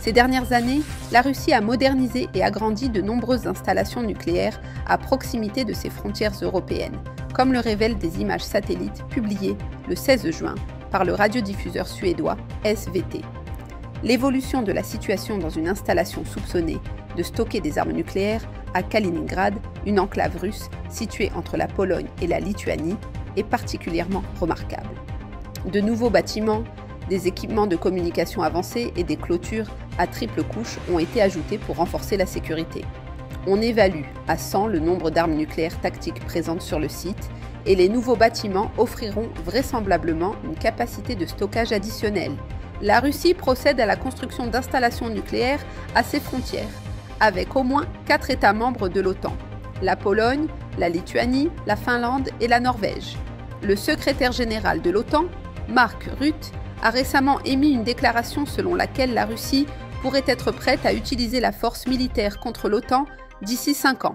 Ces dernières années, la Russie a modernisé et agrandi de nombreuses installations nucléaires à proximité de ses frontières européennes, comme le révèlent des images satellites publiées le 16 juin par le radiodiffuseur suédois SVT. L'évolution de la situation dans une installation soupçonnée de stocker des armes nucléaires à Kaliningrad, une enclave russe située entre la Pologne et la Lituanie, est particulièrement remarquable. De nouveaux bâtiments, des équipements de communication avancés et des clôtures à triple couche ont été ajoutés pour renforcer la sécurité. On évalue à 100 le nombre d'armes nucléaires tactiques présentes sur le site et les nouveaux bâtiments offriront vraisemblablement une capacité de stockage additionnelle. La Russie procède à la construction d'installations nucléaires à ses frontières, avec au moins 4 États membres de l'OTAN, la Pologne, la Lituanie, la Finlande et la Norvège. Le secrétaire général de l'OTAN, Mark Rutte, a récemment émis une déclaration selon laquelle la Russie pourrait être prête à utiliser la force militaire contre l'OTAN d'ici 5 ans.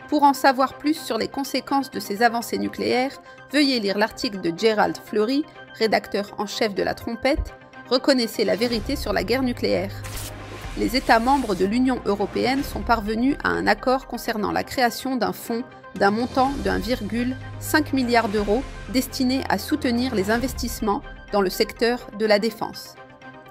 Pour en savoir plus sur les conséquences de ces avancées nucléaires, veuillez lire l'article de Gerald Fleury, rédacteur en chef de La Trompette, « Reconnaissez la vérité sur la guerre nucléaire ». Les États membres de l'Union européenne sont parvenus à un accord concernant la création d'un fonds d'un montant de 1,5 milliard d'euros destiné à soutenir les investissements dans le secteur de la défense.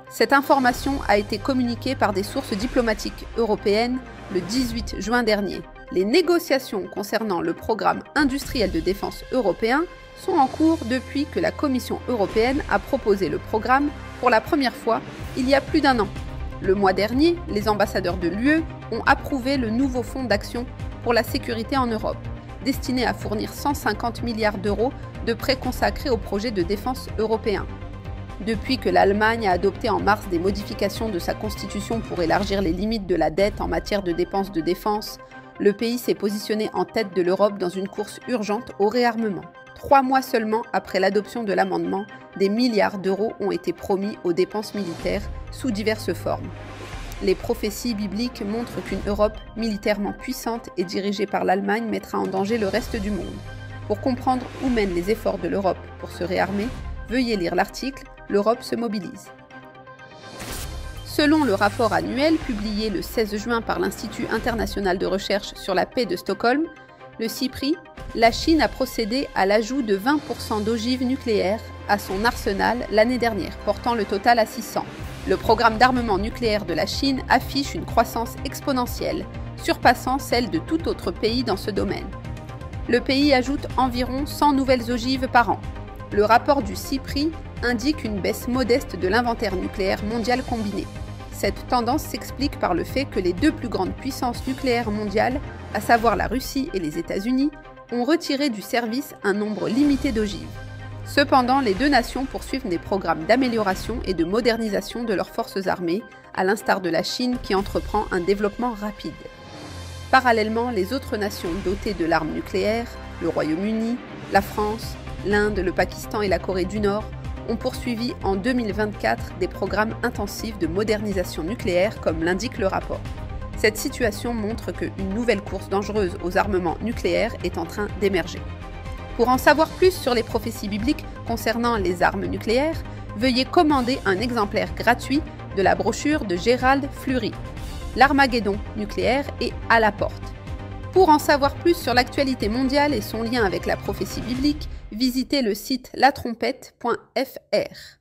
Cette information a été communiquée par des sources diplomatiques européennes le 18 juin dernier. Les négociations concernant le programme industriel de défense européen sont en cours depuis que la Commission européenne a proposé le programme pour la première fois il y a plus d'1 an. Le mois dernier, les ambassadeurs de l'UE ont approuvé le nouveau fonds d'action pour la sécurité en Europe, destiné à fournir 150 milliards d'euros de prêts consacrés au projet de défense européen. Depuis que l'Allemagne a adopté en mars des modifications de sa constitution pour élargir les limites de la dette en matière de dépenses de défense, le pays s'est positionné en tête de l'Europe dans une course urgente au réarmement. 3 mois seulement après l'adoption de l'amendement, des milliards d'euros ont été promis aux dépenses militaires sous diverses formes. Les prophéties bibliques montrent qu'une Europe militairement puissante et dirigée par l'Allemagne mettra en danger le reste du monde. Pour comprendre où mènent les efforts de l'Europe pour se réarmer, veuillez lire l'article « L'Europe se mobilise ». Selon le rapport annuel publié le 16 juin par l'Institut international de recherche sur la paix de Stockholm, le CIPRI, la Chine a procédé à l'ajout de 20% d'ogives nucléaires à son arsenal l'année dernière, portant le total à 600. Le programme d'armement nucléaire de la Chine affiche une croissance exponentielle, surpassant celle de tout autre pays dans ce domaine. Le pays ajoute environ 100 nouvelles ogives par an. Le rapport du CIPRI indique une baisse modeste de l'inventaire nucléaire mondial combiné. Cette tendance s'explique par le fait que les 2 plus grandes puissances nucléaires mondiales, à savoir la Russie et les États-Unis, ont retiré du service un nombre limité d'ogives. Cependant, les 2 nations poursuivent des programmes d'amélioration et de modernisation de leurs forces armées, à l'instar de la Chine qui entreprend un développement rapide. Parallèlement, les autres nations dotées de l'arme nucléaire, le Royaume-Uni, la France, l'Inde, le Pakistan et la Corée du Nord, ont poursuivi en 2024 des programmes intensifs de modernisation nucléaire, comme l'indique le rapport. Cette situation montre qu'une nouvelle course dangereuse aux armements nucléaires est en train d'émerger. Pour en savoir plus sur les prophéties bibliques concernant les armes nucléaires, veuillez commander un exemplaire gratuit de la brochure de Gerald Fleury. L'Armageddon nucléaire est à la porte. Pour en savoir plus sur l'actualité mondiale et son lien avec la prophétie biblique, visitez le site latrompette.fr.